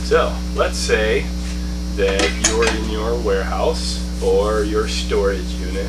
So let's say that you're in your warehouse or your storage unit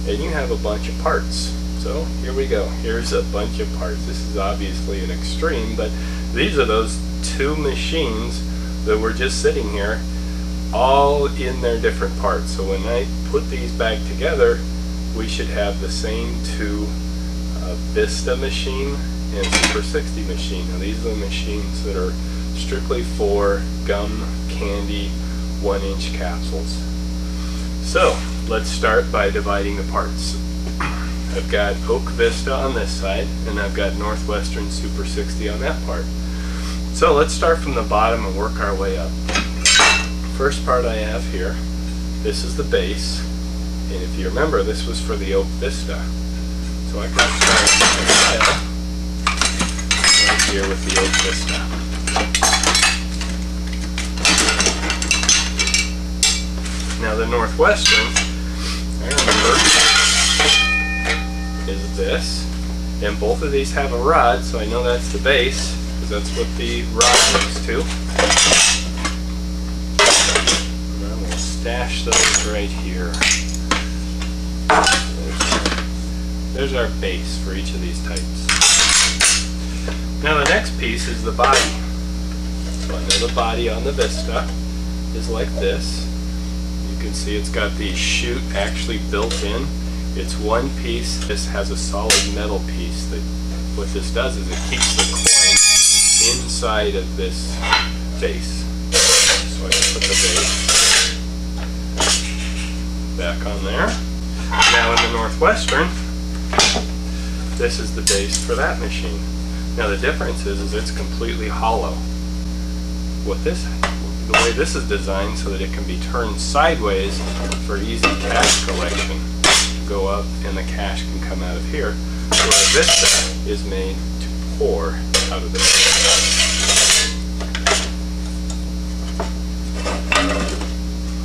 and you have a bunch of parts. So here we go. Here's a bunch of parts. This is obviously an extreme, but these are those two machines that were just sitting here, all in their different parts. So when I put these back together, we should have the same two Vista machine and Super 60 machine. Now these are the machines that are strictly for gum, candy, 1-inch capsules. So let's start by dividing the parts. I've got Oak Vista on this side, and I've got Northwestern Super 60 on that part. So let's start from the bottom and work our way up. First part I have here, this is the base, and if you remember, this was for the Oak Vista. So I can start my file right here with the Oak Vista. Now the Northwestern, I remember, is this, and both of these have a rod, so I know that's the base, because that's what the rod goes to. And I'm going to stash those right here. There's our base for each of these types. Now the next piece is the body. So I know the body on the Vista is like this. You can see it's got the chute actually built in. It's one piece. This has a solid metal piece. That what this does is it keeps the coin inside of this base. So I can put the base back on there. Now in the Northwestern, this is the base for that machine. Now the difference is it's completely hollow. The way this is designed so that it can be turned sideways for easy cash collection. Go up and the cash can come out of here. Where Vista is made to pour out of the machine.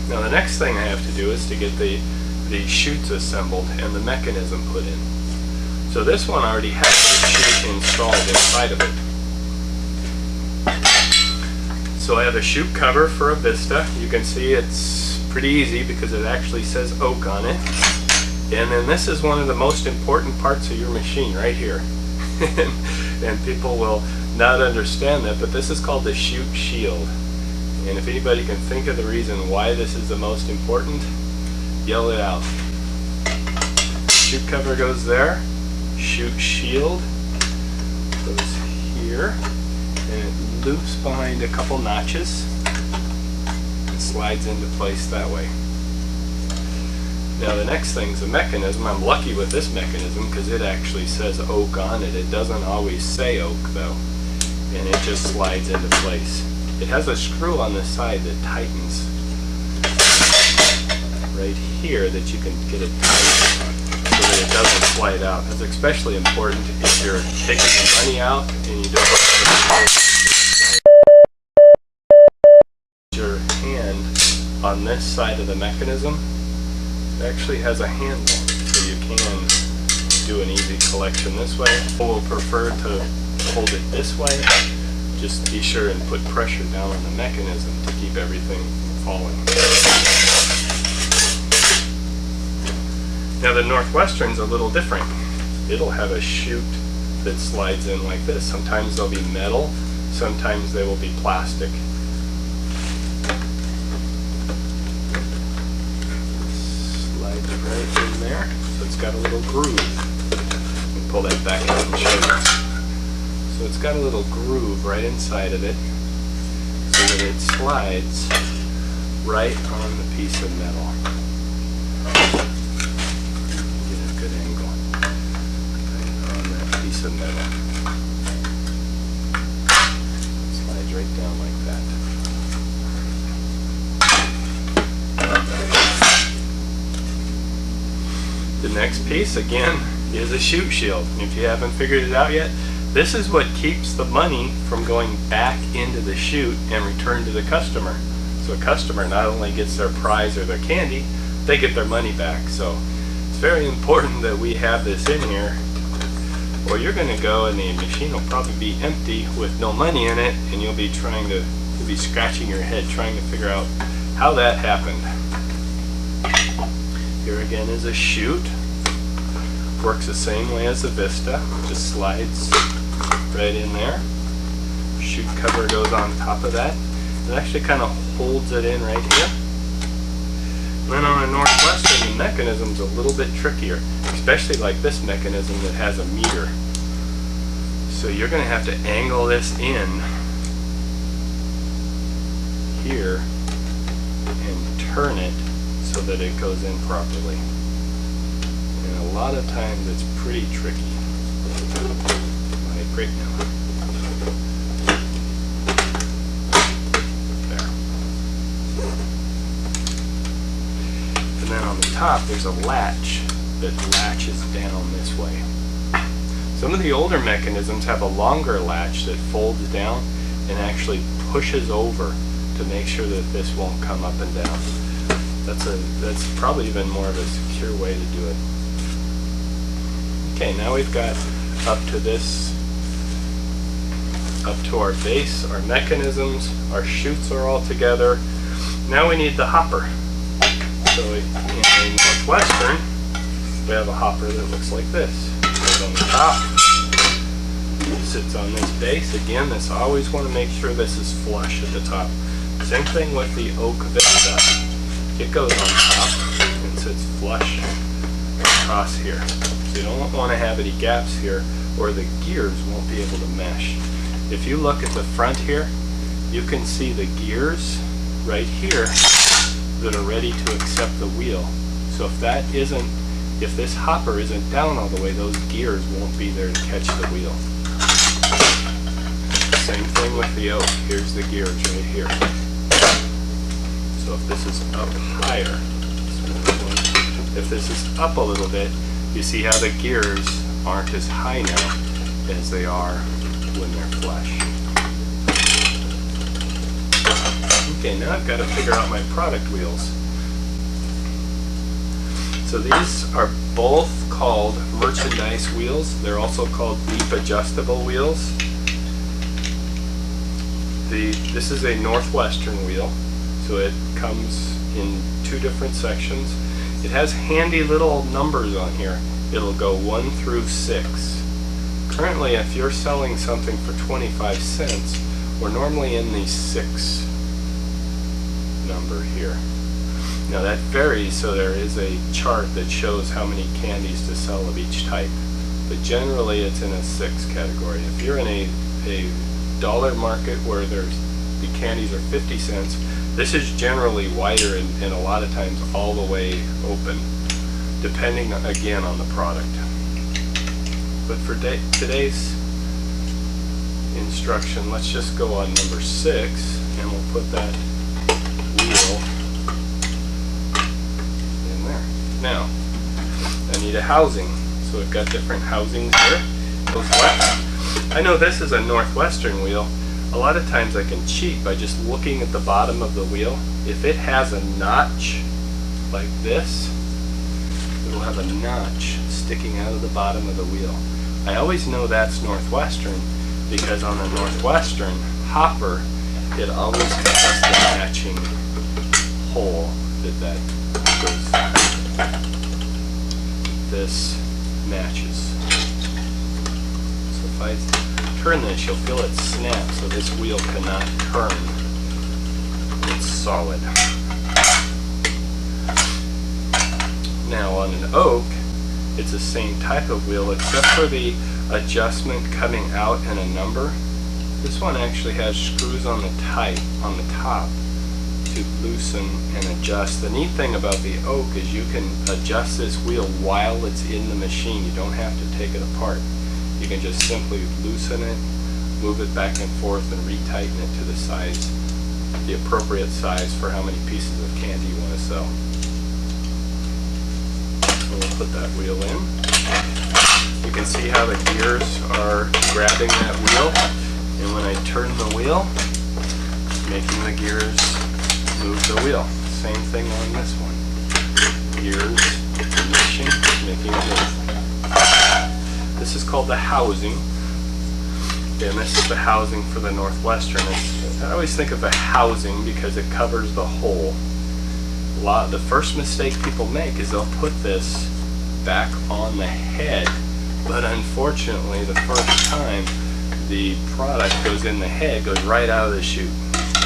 Now the next thing I have to do is to get the chutes assembled and the mechanism put in. So this one already has the chute installed inside of it. So I have a chute cover for a Vista. You can see it's pretty easy because it actually says Oak on it. And then this is one of the most important parts of your machine right here. And people will not understand that, but this is called the chute shield. And if anybody can think of the reason why this is the most important, yell it out. Chute cover goes there. Chute shield goes here, and it loops behind a couple notches and slides into place that way. Now the next thing is the mechanism. I'm lucky with this mechanism because it actually says Oak on it. It doesn't always say Oak though, and it just slides into place. It has a screw on the side that tightens right here that you can get it tight so that it doesn't slide out. That's especially important if you're taking the money out and you don't have your hand on this side of the mechanism. It actually has a handle, so you can do an easy collection this way. We'll prefer to hold it this way. Just be sure and put pressure down on the mechanism to keep everything from falling. Now the Northwestern's a little different. It'll have a chute that slides in like this. Sometimes they'll be metal, sometimes they will be plastic. Slides right in there, so it's got a little groove. Let me pull that back out and show you. So it's got a little groove right inside of it so that it slides right on the piece of metal. Get a good angle right on that piece of metal. It slides right down like that. The next piece again is a chute shield. And if you haven't figured it out yet, this is what keeps the money from going back into the chute and returned to the customer. So a customer not only gets their prize or their candy, they get their money back. So it's very important that we have this in here, or you're going to go and the machine will probably be empty with no money in it, and you'll be trying to You'll be scratching your head trying to figure out how that happened. Here again is a chute. Works the same way as the Vista, just slides right in there. Chute cover goes on top of that. It actually kind of holds it in right here. And then on a Northwestern, the mechanism's a little bit trickier, especially like this mechanism that has a meter. So you're going to have to angle this in here and turn it so that it goes in properly. And a lot of times it's pretty tricky. Like right now. There. And then on the top there's a latch that latches down this way. Some of the older mechanisms have a longer latch that folds down and actually pushes over to make sure that this won't come up and down. That's probably even more of a secure way to do it. Okay, now we've got up to our base, our mechanisms, our chutes are all together. Now we need the hopper. So in a Northwestern, we have a hopper that looks like this. Goes on the top, sits on this base. Again, I always want to make sure this is flush at the top. Same thing with the Oak Vista. It goes on top and sits flush across here. So you don't want to have any gaps here or the gears won't be able to mesh. If you look at the front here, you can see the gears right here that are ready to accept the wheel. So if this hopper isn't down all the way, those gears won't be there to catch the wheel. Same thing with the Oak. Here's the gears right here. So if this is up higher, if this is up a little bit, you see how the gears aren't as high now as they are when they're flush. Okay, now I've got to figure out my product wheels. So these are both called merchandise wheels. They're also called leaf adjustable wheels. This is a Northwestern wheel, so it comes in two different sections. It has handy little numbers on here. It'll go 1 through 6. Currently, if you're selling something for 25 cents, we're normally in the 6 number here. Now that varies, so there is a chart that shows how many candies to sell of each type. But generally it's in a 6 category. If you're in a dollar market where the candies are 50 cents, this is generally wider and a lot of times all the way open, depending again on the product. But for today's instruction, let's just go on number 6 and we'll put that wheel in there. Now, I need a housing. So we've got different housings here. Goes left. I know this is a Northwestern wheel. A lot of times I can cheat by just looking at the bottom of the wheel. If it has a notch like this, it'll have a notch sticking out of the bottom of the wheel. I always know that's Northwestern because on a Northwestern hopper, it always has the matching hole that goes. This matches. So if I turn this, you'll feel it snap, so this wheel cannot turn. It's solid. Now on an Oak, it's the same type of wheel except for the adjustment coming out in a number. This one actually has screws on the top to loosen and adjust. The neat thing about the Oak is you can adjust this wheel while it's in the machine. You don't have to take it apart. You can just simply loosen it, move it back and forth, and retighten it to the size, the appropriate size for how many pieces of candy you want to sell. So we'll put that wheel in. You can see how the gears are grabbing that wheel, and when I turn the wheel, making the gears move the wheel. Same thing on this one. Gears making it move. This is called the housing. And this is the housing for the Northwestern. I always think of a housing because it covers the hole. The first mistake people make is they'll put this back on the head, but unfortunately the first time the product goes in the head, goes right out of the chute.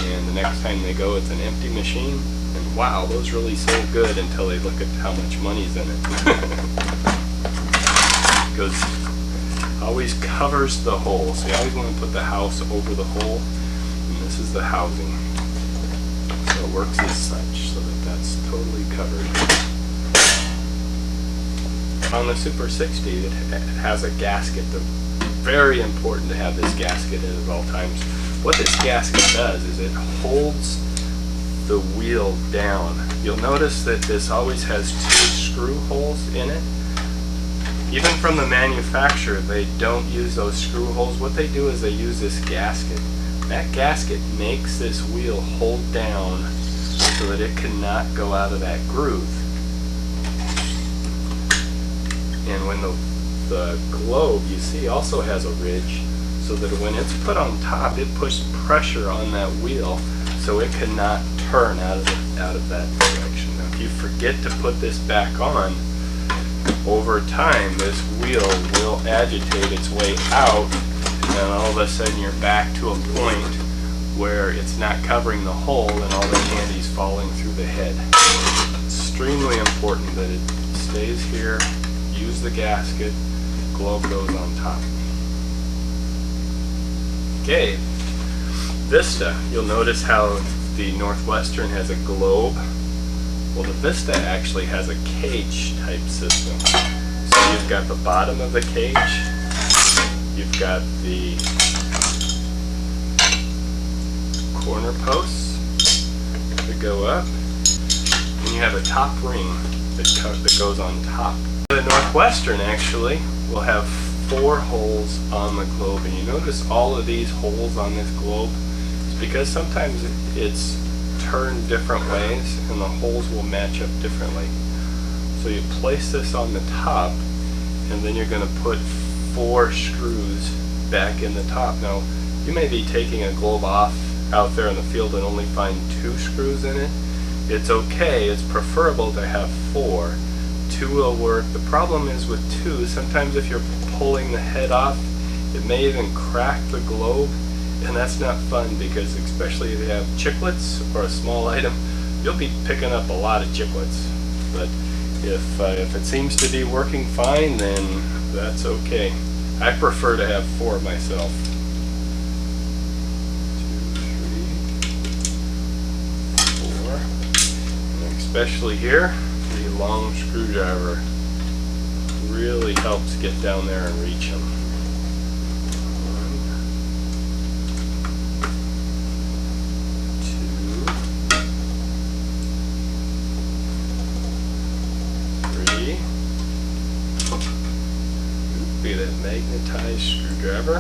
And the next time they go, it's an empty machine, and wow, those really sold good until they look at how much money's in it. Because always covers the hole. So you always want to put the house over the hole, and this is the housing. So it works as such, so that that's totally covered. On the Super 60, it has a gasket. Very important to have this gasket in at all times. What this gasket does is it holds the wheel down. You'll notice that this always has 2 screw holes in it. Even from the manufacturer, they don't use those screw holes. What they do is they use this gasket. That gasket makes this wheel hold down so that it cannot go out of that groove. And when the globe, you see, also has a ridge, so that when it's put on top, it puts pressure on that wheel so it cannot turn out of that direction. Now, if you forget to put this back on, over time this wheel will agitate its way out, and then all of a sudden you're back to a point where it's not covering the hole and all the candy's falling through the head. It's extremely important that it stays here. Use the gasket, globe goes on top. Okay, Vista, you'll notice how the Northwestern has a globe. Well, the Vista actually has a cage type system. So you've got the bottom of the cage, you've got the corner posts that go up, and you have a top ring that goes on top. The Northwestern actually will have 4 holes on the globe, and you notice all of these holes on this globe. It's because sometimes it's turned different ways and the holes will match up differently. So you place this on the top, and then you're going to put 4 screws back in the top. Now, you may be taking a globe off out there in the field and only find 2 screws in it. It's okay, it's preferable to have 4. 2 will work. The problem is with 2, sometimes if you're pulling the head off, it may even crack the globe, and that's not fun, because especially if you have chiclets or a small item, you'll be picking up a lot of chiclets. But if it seems to be working fine, then that's okay. I prefer to have 4 myself. 2, 3, 4, and especially here, the long screwdriver really helps get down there and reach them. 1, 2, 3. Look at that magnetized screwdriver.